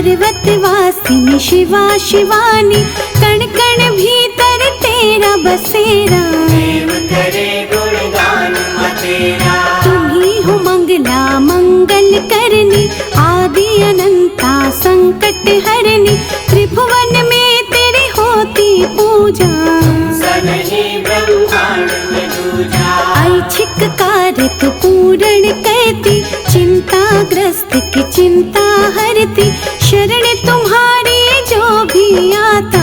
पर्वतवासिनी शिवा शिवानी, कण कण भीतर तेरा बसेरा। देव करे गुणगान तेरा। तुम्ही हो मंगला मंगल करनी, आदि अनंता संकट हरनी। त्रिभुवन में तेरी होती पूजा, सनहि ब्रह्मांड में दूजा। ऐच्छिक कार्य तू पूर्ण करती, चिंताग्रस्त की चिंता हरती। शरण तुम्हारी जो भी आता,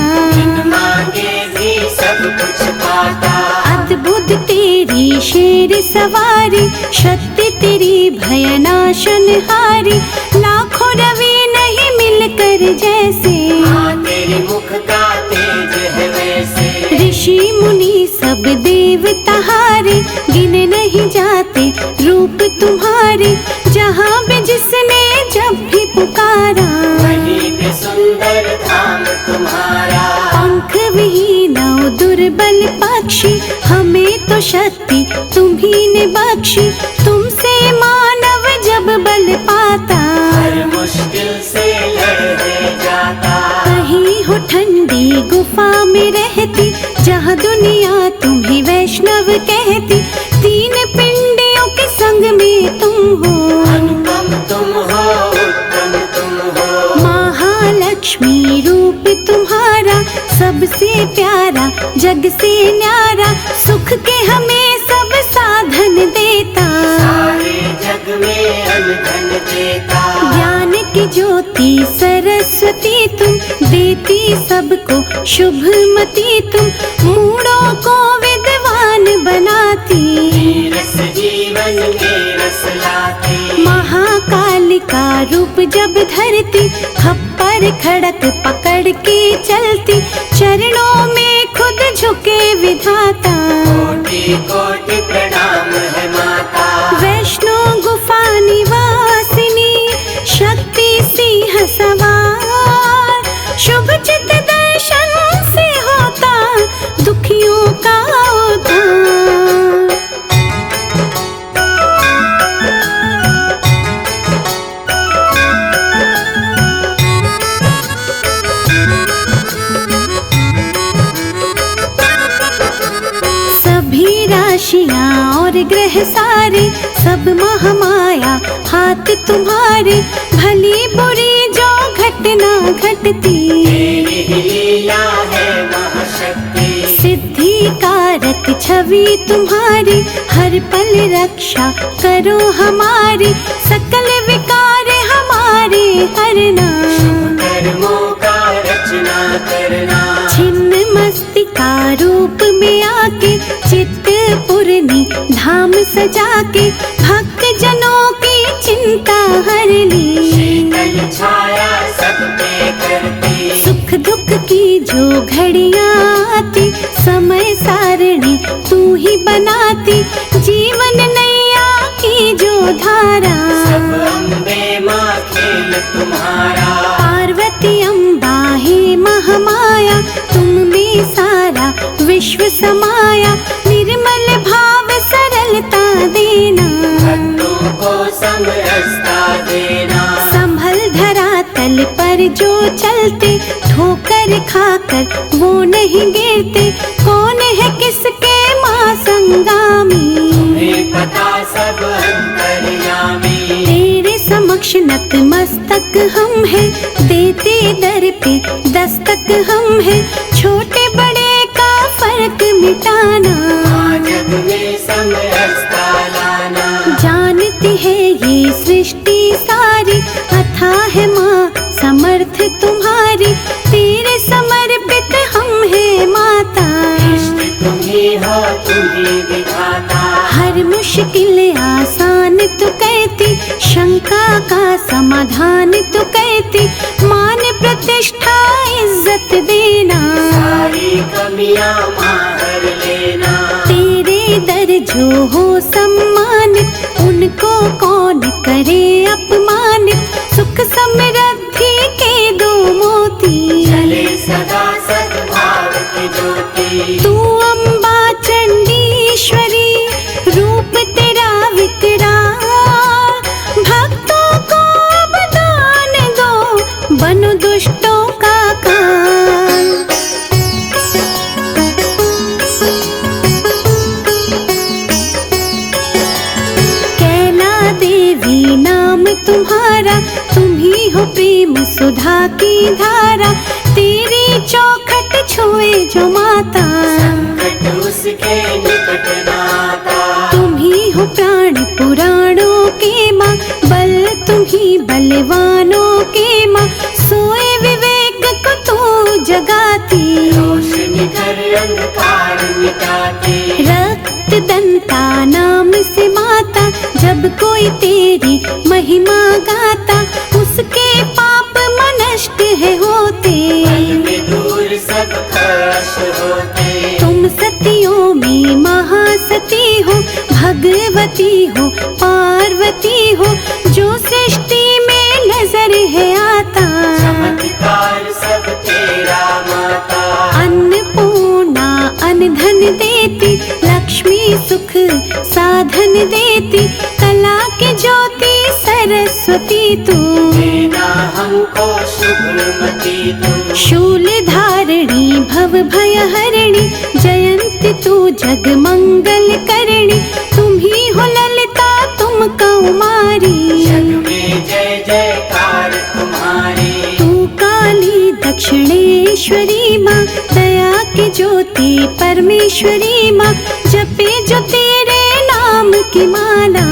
मांगे भी सब कुछ पाता। अद्भुत तेरी शेर सवारी, शक्ति तेरी भयनाशन हारी। लाखों रवि नहीं मिलकर जैसे, हाँ तेरे मुख का तेज है वैसे। ऋषि मुनि सब देवता हारे, गिन नहीं जाते रूप तुम्हारे। जहाँ भी जिसने जब भी पुकारा, वहीं पे सुंदर धाम तुम्हारा। पंख विहीन दुर्बल पक्षी, हमें तो शक्ति तुम्ही ने बख्शी। तुमसे मानव जब बल पाता, हर मुश्किल से लड़ जाता। कहीं हो ठंडी गुफा में रहती, जहाँ दुनिया तुम्हें वैष्णव कहती। तीन पिंडियों के संग में तुम हो, अनुपम तुम हो, उत्तम तुम हो। महालक्ष्मी रूप तुम्हारा, सबसे प्यारा जग से न्यारा। सुख के हमें सब साधन देता, सारे जग में अनधन देता। ज्ञान की ज्योति सरस्वती तुम, देती सबको शुभमती तुम। मूढ़ों को विद्वान बनाती, रस जीवन में रस लाती। महाकाल का रूप जब धरती, खप्पर खड़क पकड़ के चलती। चरणों में खुद झुके विधाता, कोटि कोटि प्रणाम है माता। वैष्णो गुफा निवासिनी, शक्ति सिंह सवार। शुभ चित दर्शन से होता दुखियों का उद्धार। सभी राशियां और ग्रह सारे, सब महामाया हाथ तुम्हारे। भली बुरी जो घटना घटती, तेरी ही लीला है महाशक्ति। सिद्धि कारक छवि तुम्हारी, हर पल रक्षा करो हमारी। सकल विकार हमारे हरना, कर्मों का रचना करना। छिन्न मस्तिका रूप में आके, चित्त पूर्णी धाम सजा के। भक्त जनों की चिंता हर ली, शीतल छाया सब पे करती। सुख दुख की जो घड़ियां आती, समय सारणी तू ही बनाती। जीवन नैया की जो धारा, सब अम्बे माँ खेल तुम्हारा। पार्वती अम्बा है महामाया, तुम में सारा विश्व समाया। निर्मल भाव सरलता देना, भक्तों को समरसता देना। संभल धरातल पर जो चलते, ठोकर खाकर वो नहीं गिरते। कौन है किसके माँ संगामी, तुम्हें पता सब अंतर्यामी। तेरे समक्ष नतमस्तक हम हैं, देते दर पे दस्तक हम हैं। छोटे बड़े का फर्क मिटाना, जग में समरसता लाना। जानती है ये सृष्टि सारी, अथाह है माँ समर्थ तुम्हारी। तेरे समर्पित हम हैं माता, इष्ट तुम्ही हो तुम्ही विधाता। हर मुश्किल आसान तू कहती, शंका का समाधान तू कहती। मान प्रतिष्ठा इज्जत देना, सारी कमियां मार लेना। तेरे दर जो हो सम्मानित, उनको कौन करे अपमानित। सुख समृद्धि के दो मोती, चले सदा सद्भाव की ज्योति। तू अम्बा चंडीश्वरी, रूप तेरा विकराल। भक्तों को अब दान दो, बन सुधा की धारा, तेरी चौखट छुए जो माता, संकट उसके निकट नाता। तुम ही हो प्राण पुराणों के माँ, बल तुम ही बलवानों के माँ, सोए विवेक को तू जगाती, रोशनी कर अंधकार मिटाती। रक्त दंता नाम से माता, जब कोई तेरी महिमा गाता, उसके पाप नष्ट है होते, पल में दूर सब कष्ट होते। तुम सतियों में महासती हो, भगवती हो पार्वती हो, जो सृष्टि में नजर है आता, चमत्कार सब तेरा माता। अन्नपूर्णा अन्न धन देती, लक्ष्मी सुख साधन देती, कला की ज्योति सरस्वती तू, देना हमको शुभमती तू। शूल धारिणी भव भय हरिणी, जयंती तू जग मंगल करणी, तुम ही हो ललिता तुम कौमारी, जग में जय जयकार तुम्हारी। तू काली दक्षिणेश्वरी माँ, दया की ज्योति परमेश्वरी माँ, जपे जो तेरे नाम की माला,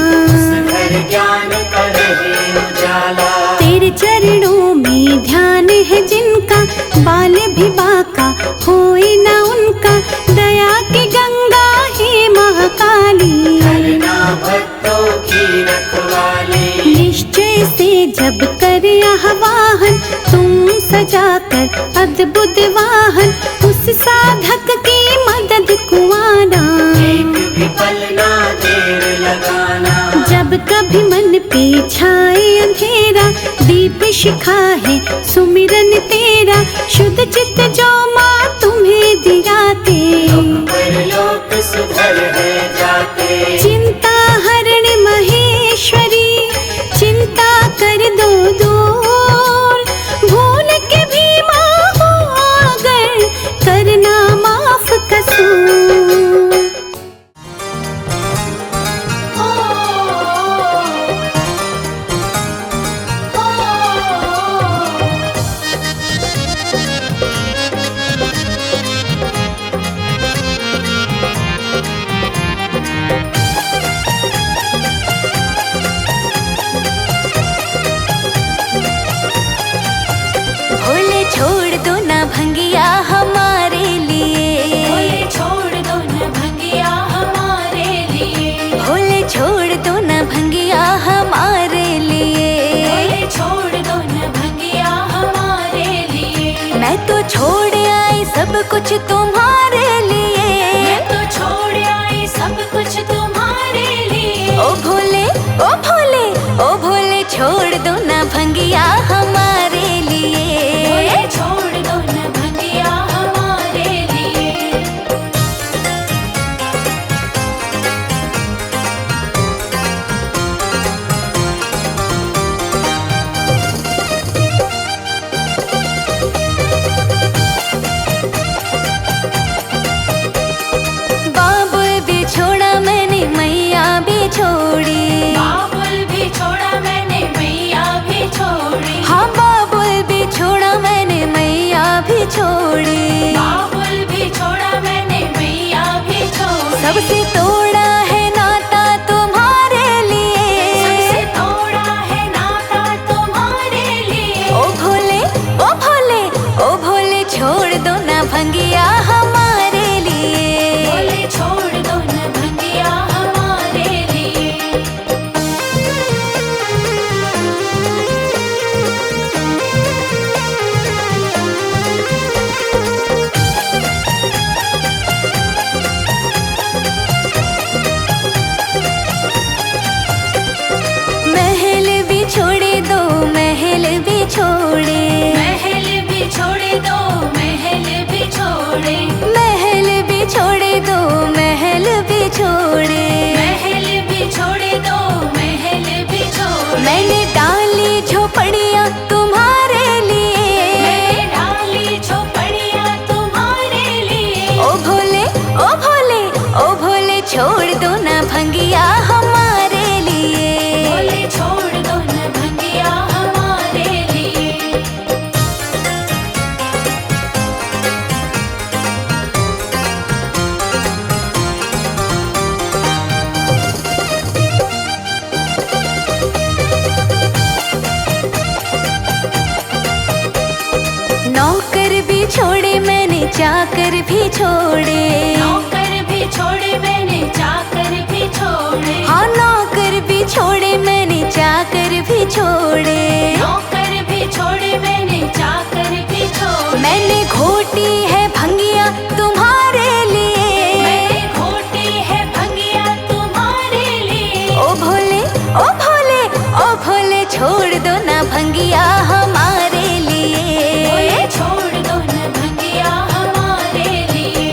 घर ज्ञान का रहे उजाला। तेरे चरणों में ध्यान है जिनका, बाल भी बाका होए ना उनका, दया की गंगा है महाकाली, करना भक्तों की रखवाली। निश्चय से जब करे आह्वान, तुम सजाकर अद्भुत वाहन, उस साधक की मदद को आना, एक भी पल ना देर लगाना। जब कभी मन पे छाए अंधेरा, दीप शिखा है सुमिरन तेरा, शुद्ध चित्त जो माँ तुम्हें दिगाते, परलोक सुधर है जाते। चिंता हरण महेश्वरी, चिंता कर दो दूर, भूल के भी माँ हो अगर, करना माफ कसूर। भोले छोड़ दो ना भंगिया हमारे लिए, भोले छोड़ दो न भंगिया हमारे लिए, भोले छोड़ दो ना भंगिया हमारे लिए, भोले छोड़ दो न भंगिया हमारे लिए। मैं तो छोड़ आई सब कुछ तुम्हारे लिए, मैं तो छोड़ आई सब कुछ तुम्हारे लिए। ओ भोले ओ भोले ओ भोले छोड़ दो ना भंगिया हमारे लिए, भोले छोड़ दो न भंगिया हमारे लिए। बाबुल भी छोड़ा मैंने मैया भी छोड़ी, बाबुल भी छोड़ा मैंने मैया भी छोड़ी, हाँ बाबुल भी छोड़ा मैंने मैया भी छोड़ी, बाबुल भी छोड़ा मैंने मैया भी छोड़ी। सबसे तोड़ा है नाता तुम्हारे लिए, सबसे तोड़ा है नाता तुम्हारे लिए। ओ भोले ओ भोले ओ भोले छोड़ दो ना भंगिया हमारे लिए, भोले छोड़ दो न भंगिया हमारे लिए। महल भी छोड़े दो महल भी छोड़े, महल भी छोड़े दो महल भी छोड़े, महल भी छोड़े दो महल भी छोड़े, महल भी छोड़े दो महल भी छोड़े। मैंने डाली झोपड़ियाँ तुम्हारे लिए, मैंने डाली झोपड़ियाँ तुम्हारे लिए। ओ भोले ओ भोले ओ भोले छोड़ दो ना भंगिया हमारे लिए, भोले छोड़ दो न भंगिया हमारे लिए। चाकर भी छोड़े। नौकर भी छोड़े मैंने चाकर भी छोड़े। हाँ नौकर भी छोड़े मैंने चाकर भी छोड़े। नौकर भी छोड़े मैंने चाकर भी छोड़े। मैंने घोटी है भंगिया तुम्हारे लिए। मैंने घोटी है भंगिया तुम्हारे लिए। ओ भोले ओ भोले ओ भोले छोड़ दो ना भंगिया हमारे लिए। बोले छोड़ दो न भंगिया हमारे लिए।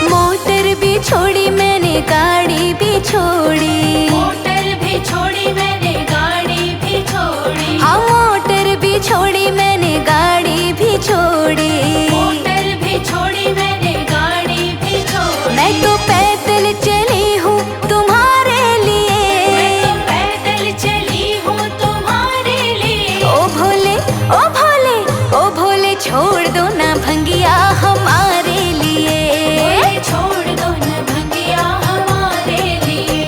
मोटर भी छोड़ी मैंने गाड़ी भी छोड़ी। मोटर भी छोड़ी मैंने गाड़ी भी छोड़ी। हाँ मोटर भी छोड़ी मैंने गाड़ी भी छोड़ी। मोटर भी छोड़ी मैंने गाड़ी भी छोड़ी। मैं तो पैदल चली हूँ तुम्हारे लिए। मैं तो पैदल चली हूँ तुम्हारे लिए। ओ भोले ओ भोले ओ भोले छोड़ दो ना भंगिया हमारे लिए। बोले छोड़ दो न भंगिया हमारे लिए।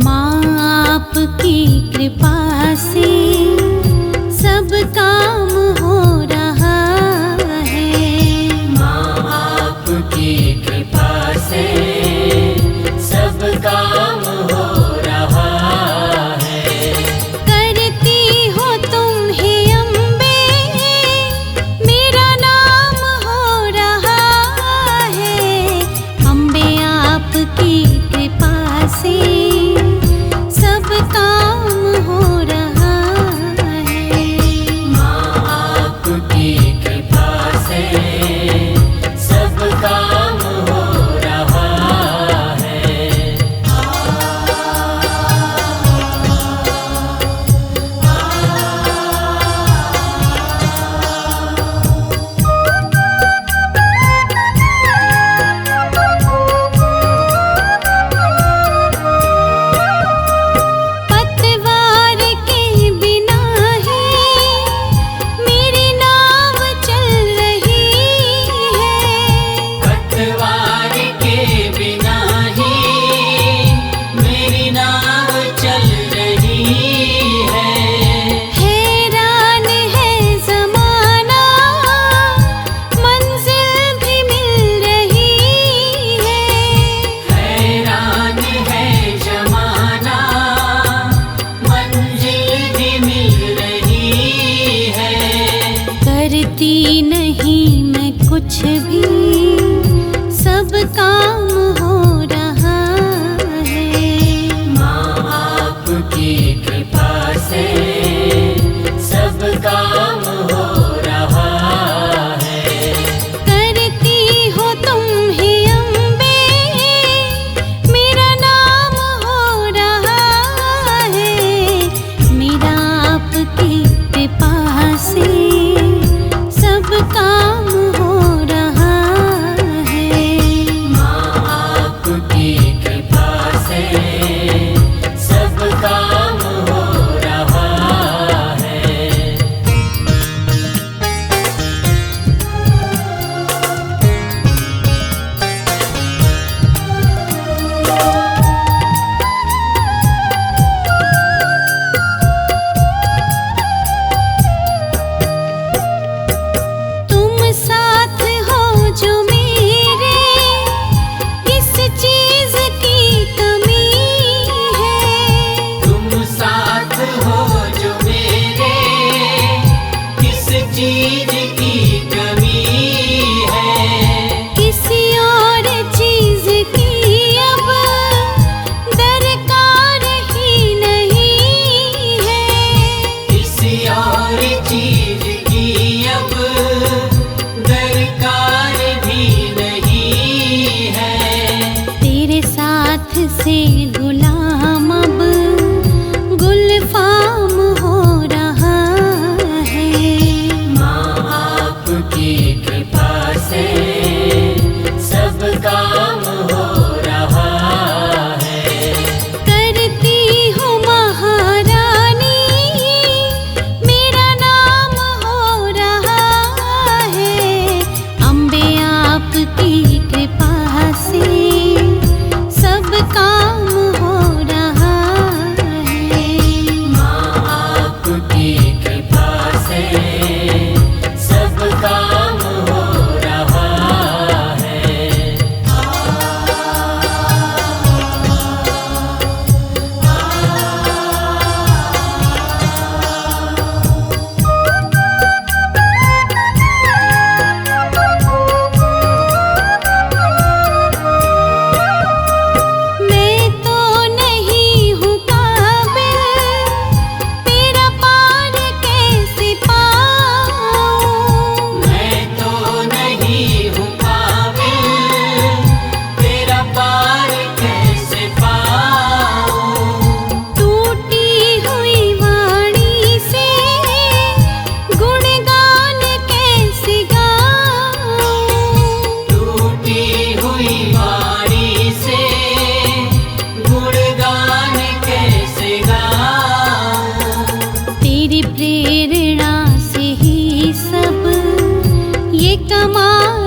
माँ आपकी कृपा से सब काम हो रहा है। माँ आपकी कृपा से सब काम हो रहा है। करती हो तुम ही अम्बे, मेरा नाम हो रहा है। अम्बे आपकी कृपा से सब काम हो रहा है। माँ आपकी कृपा से सब काम हो रहा है। पतवार के बिना ही मेरी नाव चल रही है। पतवार के बिना ही मेरी नाव चल रही है। हैरान है ज़माना, मंजिल भी मिल रही है। हैरान है जमाना, मंजिल भी मिल रही है। करती नहीं मैं कुछ भी, सब काम हो रहा है। माँ आपकी कृपा से सब काम हो रहा है। करती हो तुम ही अम्बे, मेरा नाम हो रहा है। मेरा आपकी कृपा से सब काम हो रहा है। माँ आपकी कृपा से सब काम हो रहा है। तुम साथ हो जो मेरे, किस चीज की कमी है। तुम साथ हो जो मेरे, किस चीज की कमी है। किसी और चीज की अब दरकार ही नहीं है। किसी और चीज की अब दरकार भी नहीं है। तेरे साथ से गुलाम अब गुलफाम हो रहा है। की कृपा से सब काम हो रहा है। करती हूँ महारानी, मेरा नाम हो रहा है। अम्बे आपकी कृपा से सब काम हो रहा है। माँ आपकी कृपा से सब काम हो रहा है। मैं तो नहीं हूँ काबिल, तेरा पार कैसे पाऊँ। मैं तो नहीं हूँ काबिल, तेरा पार कैसे पाऊँ। टूटी हुई वाणी से गुणगान कैसे गाऊँ। टूटी हुई वाणी से गुणगान कैसे गाऊँ। तेरी प्रेरणा से ही सब ये कमाल